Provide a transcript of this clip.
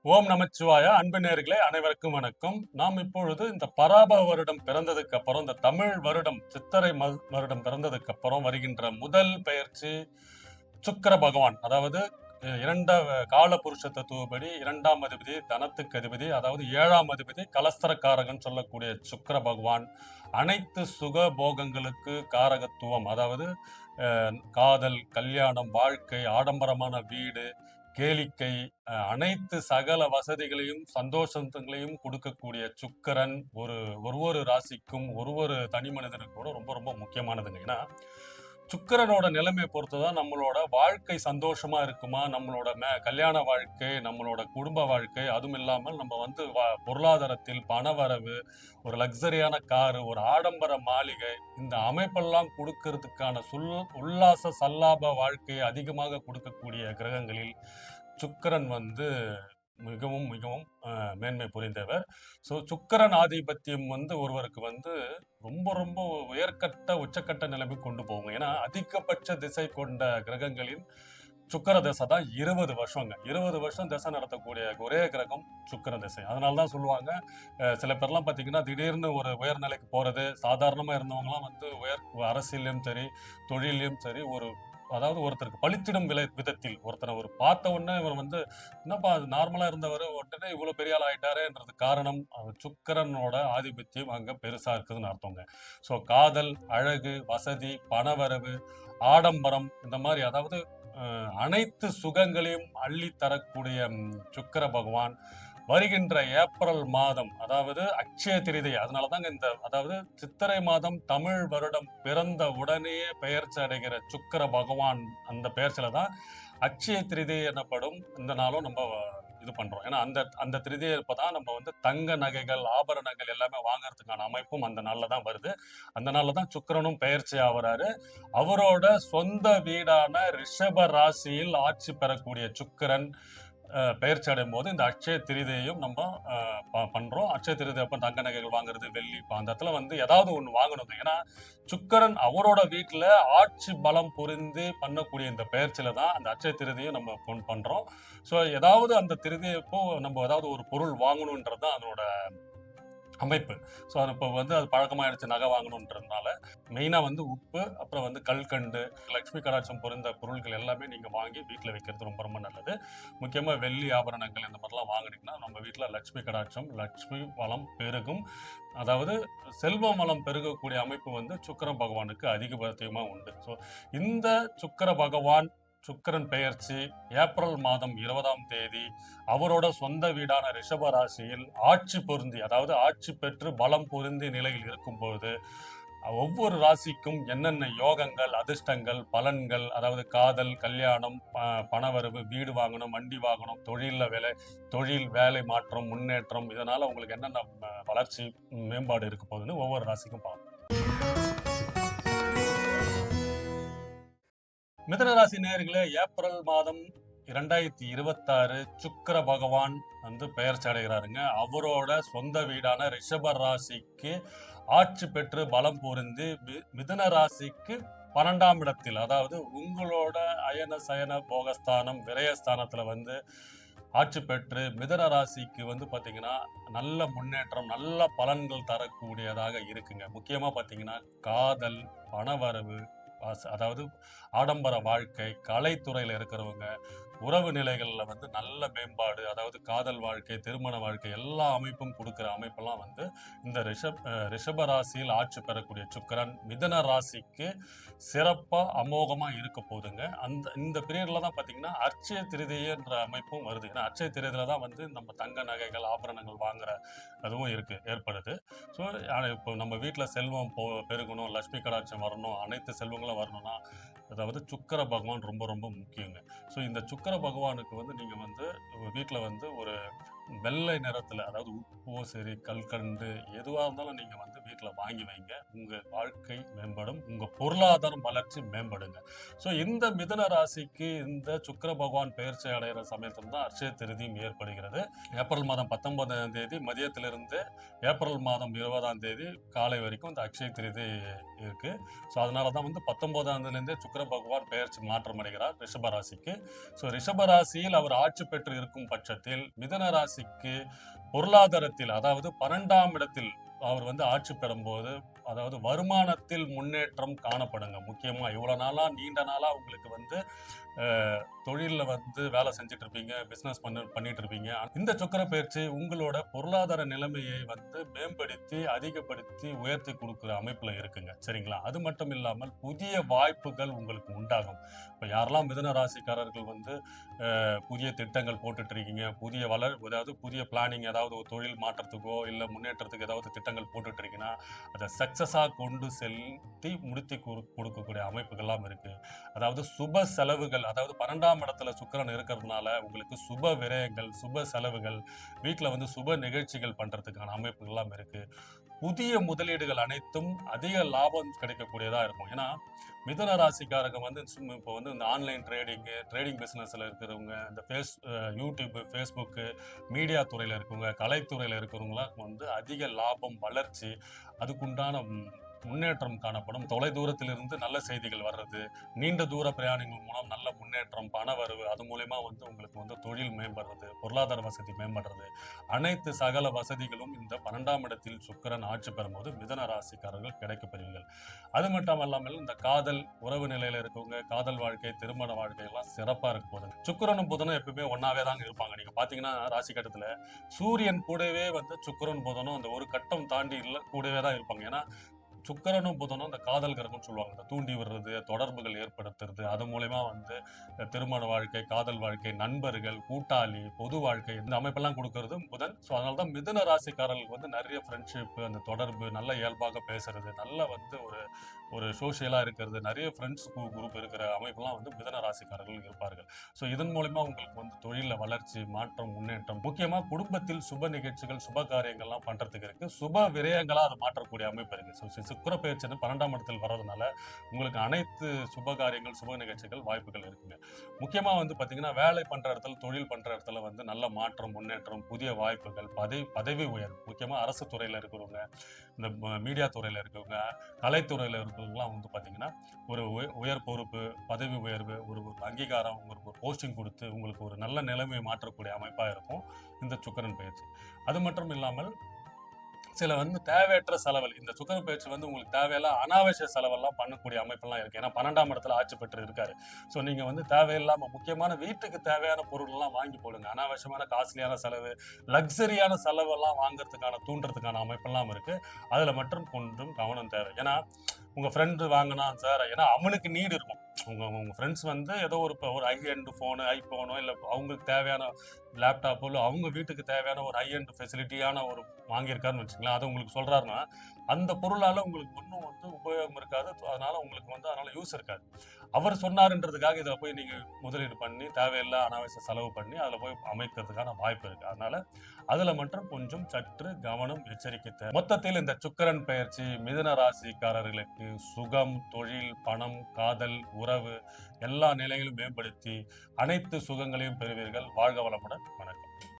ஓம் நமச்சிவாய. அன்பு நேயர்களே அனைவருக்கும் வணக்கம். நாம் இப்பொழுது இந்த பராப வருடம் பிறந்ததுக்கு அப்புறம், இந்த தமிழ் வருடம் சித்திரை வருடம் பிறந்ததுக்கு அப்புறம் வருகின்ற முதல் பெயர்ச்சி சுக்கிர பகவான். அதாவது கால புருஷ தத்துவப்படி 2ஆம் அதிபதி தனத்துக்கு அதிபதி, அதாவது 7ஆம் அதிபதி கலஸ்திரக்காரகன் சொல்லக்கூடிய சுக்கிர பகவான் அனைத்து சுக போகங்களுக்கு காரகத்துவம். அதாவது காதல், கல்யாணம், வாழ்க்கை, ஆடம்பரமான வீடு, கேளிக்கை, அனைத்து சகல வசதிகளையும் சந்தோஷங்களையும் கொடுக்கக்கூடிய சுக்கிரன் ஒரு ராசிக்கும் ஒரு தனி மனிதனுக்கு கூட ரொம்ப ரொம்ப முக்கியமானதுங்க. ஏன்னா சுக்கிரனோட நிலைமையை பொறுத்துதான் நம்மளோட வாழ்க்கை சந்தோஷமா இருக்குமா, நம்மளோட கல்யாண வாழ்க்கை, நம்மளோட குடும்ப வாழ்க்கை, அதுவும் இல்லாமல் நம்ம வந்து பொருளாதாரத்தில் பணவரவு, ஒரு லக்ஸரியான காரு, ஒரு ஆடம்பர மாளிகை, இந்த அமைப்பெல்லாம் கொடுக்கறதுக்கான உல்லாச சல்லாப வாழ்க்கையை அதிகமாக கொடுக்கக்கூடிய கிரகங்களில் சுக்கிரன் வந்து மிகவும் மிகவும் மேன்மை புரிந்தவர். ஸோ சுக்கிரன் ஆதிபத்தியம் வந்து ஒருவருக்கு வந்து ரொம்ப ரொம்ப உச்சக்கட்ட நிலைமை கொண்டு போகும். ஏன்னா அதிகபட்ச திசை கொண்ட கிரகங்களில் சுக்கிர திசை தான் 20 வருஷங்க. 20 வருஷம் திசை நடத்தக்கூடிய ஒரே கிரகம் சுக்கிர திசை. அதனால தான் சொல்லுவாங்க, சில பேர்லாம் பார்த்தீங்கன்னா திடீர்னு ஒரு உயர்நிலைக்கு போறது, சாதாரணமா இருந்தவங்கலாம் வந்து அரசியல்லயும் சரி, தொழில்லயும் சரி, அதாவது ஒருத்தருக்கு பளிச்சிடும் விதத்தில் ஒருத்தரை பார்த்த உடனே இவர் வந்து என்னப்பா அது நார்மலா இருந்தவர் உடனே இவ்வளவு பெரிய ஆள் ஆயிட்டாருன்றது காரணம் சுக்கிரனோட ஆதிபத்தியம் அங்க பெருசா இருக்குதுன்னு அர்த்தங்க. ஸோ காதல், அழகு, வசதி, பணவரவு, ஆடம்பரம், இந்த மாதிரி அதாவது அனைத்து சுகங்களையும் அள்ளி தரக்கூடிய சுக்கிர பகவான் வருகின்ற ஏப்ரல் மாதம், அதாவது அட்சய திருதியை, அதனாலதாங்க அதாவது சித்திரை மாதம் தமிழ் வருடம் பிறந்த உடனேயே பெயர்ச்சி அடைகிற சுக்கிர பகவான் அந்த பெயர்ச்சியில தான் அட்சய திருதியை எனப்படும் இந்த நாளும் நம்ம இது பண்றோம். ஏன்னா அந்த அந்த திருதியை இப்பதான் நம்ம வந்து தங்க நகைகள், ஆபரணங்கள் எல்லாமே வாங்குறதுக்கான அமைப்பும் அந்த நாள்ல தான் வருது. அந்த நாள்ல தான் சுக்கிரனும் பெயர்ச்சி ஆகுறாரு. அவரோட சொந்த வீடான ரிஷப ராசியில் ஆட்சி பெறக்கூடிய சுக்கிரன் பெயர்ச்சி அடையும் போது இந்த அட்சய திருதியையும் நம்ம பண்றோம். அட்சய திருதி அப்ப தங்க நகைகள் வாங்குறது, வெள்ளி, அந்த இடத்துல வந்து ஏதாவது ஒண்ணு வாங்கணும். ஏன்னா சுக்கிரன் அவரோட வீட்டுல ஆட்சி பலம் புரிந்து பண்ணக்கூடிய இந்த பெயர்ச்சியில தான் அந்த அட்சய திருதியும் நம்ம பண்றோம். ஸோ ஏதாவது அந்த திருதியப்போ நம்ம ஏதாவது ஒரு பொருள் வாங்கணுன்றது தான் அதனோட அமைப்பு. ஸோ அது இப்போ வந்து அது பழக்கமாயிடுச்சு நகை வாங்கணுன்றதுனால, மெயினா வந்து உப்பு, அப்புறம் வந்து கல்கண்டு, லட்சுமி கடாட்சம் பொருந்த பொருட்கள் எல்லாமே நீங்க வாங்கி வீட்ல வைக்கிறது ரொம்ப ரொம்ப நல்லது. முக்கியமா வெள்ளி ஆபரணங்கள் இந்த மாதிரிலாம் வாங்குனீங்கன்னா, நம்ம வீட்ல லட்சுமி கடாட்சம், லட்சுமி வளம் பெருகும். அதாவது செல்வ வளம் பெருகக்கூடிய அமைப்பு வந்து சுக்கிர பகவானுக்கு அதிகபட்சமா உண்டு. ஸோ இந்த சுக்கிர பகவான் சுக்கிரன் பெயர்ச்சி ஏப்ரல் மாதம் 20ஆம் தேதி அவரோட சொந்த வீடான ரிஷப ராசியில் ஆட்சி பொருந்தி, அதாவது ஆட்சி பெற்று பலம் பொருந்தி நிலையில் இருக்கும் பொழுது ஒவ்வொரு ராசிக்கும் என்னென்ன யோகங்கள், அதிர்ஷ்டங்கள், பலன்கள், அதாவது காதல், கல்யாணம், பணவரவு, வீடு வாங்கணும், வண்டி வாங்கணும், தொழில், வேலை மாற்றம், முன்னேற்றம், இதனால உங்களுக்கு என்னென்ன வளர்ச்சி, மேம்பாடு இருக்க போகுதுன்னு ஒவ்வொரு ராசிக்கும் பார்ப்போம். மிதுனராசி நேயர்களே, ஏப்ரல் மாதம் 2026 சுக்கிர பகவான் வந்து பெயர்ச்சி அடைகிறாருங்க. அவரோட சொந்த வீடான ரிஷப ராசிக்கு ஆட்சி பெற்று பலம் பொருந்தி மிதுன ராசிக்கு 12ஆம் இடத்தில், அதாவது உங்களோட அயன சயன போகஸ்தானம் விரயஸ்தானத்துல வந்து ஆட்சி பெற்று மிதுன ராசிக்கு வந்து பாத்தீங்கன்னா நல்ல முன்னேற்றம், நல்ல பலன்கள் தரக்கூடியதாக இருக்குங்க. முக்கியமா பாத்தீங்கன்னா காதல், பணவரவு, அதாவது ஆடம்பர வாழ்க்கை, கலைத்துறையில இருக்கிறவங்க, உறவு நிலைகள்ல வந்து நல்ல மேம்பாடு, அதாவது காதல் வாழ்க்கை, திருமண வாழ்க்கை எல்லா அமைப்பும் கொடுக்கிற அமைப்பெல்லாம் வந்து இந்த ரிஷப ராசியில் ஆட்சி பெறக்கூடிய சுக்கிரன் மிதுன ராசிக்கு சிறப்பா அமோகமா இருக்க போகுதுங்க. இந்த பீரியட்ல தான் பாத்தீங்கன்னா அட்சய திருதியன்ற அமைப்பும் வருது. ஏன்னா அட்சய திருதியில தான் வந்து நம்ம தங்க நகைகள், ஆபரணங்கள் வாங்குற அதுவும் ஏற்படுது. ஸோ இப்போ நம்ம வீட்டுல செல்வம் பெருகணும், லட்சுமி கடாட்சம் வரணும், அனைத்து செல்வங்களும் வரணும்னா அதாவது சுக்கிர பகவான் ரொம்ப ரொம்ப முக்கியங்க. ஸோ இந்த சுக்கிர பகவானுக்கு வந்து நீங்க வந்து வீட்டுல வந்து ஒரு வெள்ளை நிறத்துல, அதாவது உப்போ சரி, கல்கண்டு எதுவா இருந்தாலும் நீங்க வந்து வீட்டுல வாங்கி வைங்க. உங்க வாழ்க்கை மேம்படும், உங்க பொருளாதாரம் வளர்ச்சி மேம்படுங்க. சோ இந்த மிதுன ராசிக்கு இந்த சுக்கிர பகவான் பெயர்ச்சி அடைகிற சமயத்துல தான் அட்சய திருதியும் ஏற்படுகிறது. ஏப்ரல் மாதம் 19ஆம் தேதி மதியத்திலிருந்து ஏப்ரல் மாதம் 20ஆம் தேதி காலை வரைக்கும் இந்த அட்சய திருதி இருக்கு. ஸோ அதனாலதான் 19ஆம் தேதியிலிருந்தே சுக்கிர பகவான் பெயர்ச்சி மாற்றம் அடைகிறார் ரிஷப ராசிக்கு. ஸோ ரிஷப ராசியில் அவர் ஆட்சி பெற்று இருக்கும் பட்சத்தில் மிதுன ராசிக்கு பொருளாதாரத்தில், அதாவது 12ஆம் இடத்தில் அவர் ஆட்சி பெறும்போது, அதாவது வருமானத்தில் முன்னேற்றம் காணப்படுங்க. முக்கியமா இவ்வளவு நாளா, நீண்ட நாளா உங்களுக்கு தொழில்ல வேலை செஞ்சுட்டு இருப்பீங்க, பிசினஸ் பண்ணிட்டு இருப்பீங்க. இந்த சுக்கிர பயிற்சி உங்களோட பொருளாதார நிலைமையை மேம்படுத்தி, அதிகப்படுத்தி, உயர்த்தி கொடுக்கிற அமைப்புல இருக்குங்க. சரிங்களா? அது மட்டும் இல்லாமல் புதிய வாய்ப்புகள் உங்களுக்கு உண்டாகும். இப்ப யாரெல்லாம் மிதுன ராசிக்காரர்கள் புதிய திட்டங்கள் போட்டுட்டு இருக்கீங்க, அதாவது புதிய பிளானிங், ஏதாவது ஒரு தொழில் மாற்றத்துக்கோ இல்ல முன்னேற்றத்துக்கு ஏதாவது திட்டங்கள் போட்டுட்டு இருக்கீங்கன்னா, அதை சக்சஸா கொண்டு செலுத்தி முடித்து கொடுக்கக்கூடிய அமைப்புகள்லாம் இருக்கு. அதாவது சுப செலவுகள், அதாவது 12ஆம் இடத்துல சுக்கிரன் இருக்கிறதுனால உங்களுக்கு சுப விரயங்கள், சுப செலவுகள், வீட்டுல சுப நிகழ்ச்சிகள் பண்றதுக்கான அமைப்புகள் எல்லாம் இருக்கு. புதிய முதலீடுகள் அனைத்தும் அதிக லாபம் கிடைக்கக்கூடியதா இருக்கும். ஏன்னா மிதுன ராசிக்காரங்க இப்போ இந்த ஆன்லைன் ட்ரேடிங் பிசினஸ்ல இருக்கிறவங்க, இந்த யூடியூப், ஃபேஸ்புக், மீடியா துறையில இருக்கவங்க, கலைத்துறையில இருக்கிறவங்களாம் அதிக லாபம், வளர்ச்சி, அதுக்குண்டான முன்னேற்றம் காணப்படும். தொலை தூரத்திலிருந்து நல்ல செய்திகள் வர்றது, நீண்ட தூர பிரயாணங்கள் மூலம் நல்ல முன்னேற்றம், பண வரவு, அது மூலமா உங்களுக்கு தொழில் மேம்படுறது, பொருளாதார வசதி மேம்படுறது, அனைத்து சகல வசதிகளும் இந்த 12ஆம் இடத்தில் சுக்கிரன் ஆட்சி பெறும்போது மிதுன ராசிக்காரர்கள் கிடைக்கப்பெறுவீர்கள். அது மட்டும் இல்லாமல் இந்த காதல் உறவு நிலையில இருக்கவங்க, காதல் வாழ்க்கை, திருமண வாழ்க்கை எல்லாம் சிறப்பா இருக்க போகுது. சுக்கிரனும் புதனும் எப்பவுமே ஒன்னாவே தாங்க இருப்பாங்க. நீங்க பாத்தீங்கன்னா ராசி கட்டத்துல சூரியன் கூடவே சுக்கிரன் புதனும் அந்த ஒரு கட்டம் தாண்டி கூடவே தான் இருப்பாங்க. ஏன்னா சுக்கிரனும் புதனும் இந்த காதல் கிரகம்னு சொல்லுவாங்க. இந்த தூண்டி விடுறது, தொடர்புகள் ஏற்படுத்துறது, அது மூலயமா திருமண வாழ்க்கை, காதல் வாழ்க்கை, நண்பர்கள், கூட்டாளி, பொது வாழ்க்கை, இந்த அமைப்பெல்லாம் கொடுக்கறது புதன். ஸோ அதனாலதான் மிதுன ராசிக்காரர்களுக்கு நிறைய ஃப்ரெண்ட்ஷிப், அந்த தொடர்பு, நல்ல இயல்பாக பேசுறது, நல்ல ஒரு சோசியலா இருக்கிறது, நிறைய ஃப்ரெண்ட்ஸ் குரூப் இருக்கிற அமைப்பெல்லாம் மிதுன ராசிக்காரர்கள் இருப்பார்கள். ஸோ இதன் மூலமா உங்களுக்கு தொழில வளர்ச்சி, மாற்றம், முன்னேற்றம், முக்கியமா குடும்பத்தில் சுப நிகழ்ச்சிகள், சுப காரியங்கள்லாம் பண்றதுக்கு இருக்கு. சுப விரயங்களா அதை மாற்றக்கூடிய அமைப்பு இருக்கு. சுக்கிர பயிற்சி 12ஆம் இடத்தில் வர்றதுனால உங்களுக்கு அனைத்து சுப காரியங்கள், சுப நிகழ்ச்சிகள், வாய்ப்புகள் இருக்குங்க. முக்கியமா பாத்தீங்கன்னா வேலை பண்ற இடத்துல, தொழில் பண்ற இடத்துல நல்ல மாற்றம், முன்னேற்றம், புதிய வாய்ப்புகள், பதவி உயர்வு, முக்கியமா அரசு துறையில இருக்கிறவங்க, இந்த மீடியா துறையில இருக்கவங்க, கலைத்துறையில இருக்கிறவங்கலாம் பாத்தீங்கன்னா ஒரு உயர் பொறுப்பு, பதவி உயர்வு, ஒரு அங்கீகாரம், ஒரு போஸ்டிங் கொடுத்து உங்களுக்கு ஒரு நல்ல நிலைமையை மாற்றக்கூடிய அமைப்பா இருக்கும் இந்த சுக்கிரன் பயிற்சி. அது மட்டும் இல்லாமல் சில தேவையற்ற செலவுகள், இந்த சுக்கிர பயிற்சி உங்களுக்கு தேவையில்ல அனாவசிய செலவெல்லாம் பண்ணக்கூடிய அமைப்பெல்லாம் இருக்கு. ஏன்னா 12ஆம் இடத்துல ஆட்சி பெற்று இருக்காரு. ஸோ நீங்க தேவையில்லாம முக்கியமான வீட்டுக்கு தேவையான பொருள் எல்லாம் வாங்கி போடுங்க. அனாவசியமான காஸ்ட்லியான செலவு, லக்ஸரியான செலவெல்லாம் தூண்டுறதுக்கான அமைப்பெல்லாம் இருக்கு. அதுல மட்டும் கொஞ்சம் கவனம் தேவை. ஏன்னா உங்க ஃப்ரெண்டு வாங்கினா சார், ஏன்னா அவனுக்கு நீடு இருக்கும். உங்க ஃப்ரெண்ட்ஸ் ஏதோ ஒரு ஹை எண்ட் போனு, ஐபோனோ இல்ல அவங்களுக்கு தேவையான லேப்டாப்போ இல்ல அவங்க வீட்டுக்கு தேவையான ஒரு ஹை எண்ட் ஃபெசிலிட்டியான ஒரு வாங்கியிருக்காருன்னு வச்சுக்கலாம், அதை உங்களுக்கு சொல்றாருன்னா அந்த பொருளால உங்களுக்கு ஒன்றும் உபயோகம் இருக்காது. அதனால உங்களுக்கு அதனால யூஸ் இருக்காது. அவர் சொன்னாருன்றதுக்காக இதை போய் நீங்க முதலீடு பண்ணி தேவையில்லை அனாவசிய செலவு பண்ணி அதுல போய் அமைக்கிறதுக்கான வாய்ப்பு இருக்கு. அதனால அதுல மட்டும் கொஞ்சம் சற்று கவனம், எச்சரிக்கை தேவை. மொத்தத்தில் இந்த சுக்கிரன் பெயர்ச்சி மிதுன ராசிக்காரர்களுக்கு சுகம், தொழில், பணம், காதல், உறவு எல்லா நிலையிலும் மேம்படுத்தி அனைத்து சுகங்களையும் பெறுவீர்கள். வாழ்க வளமுடன். வணக்கம்.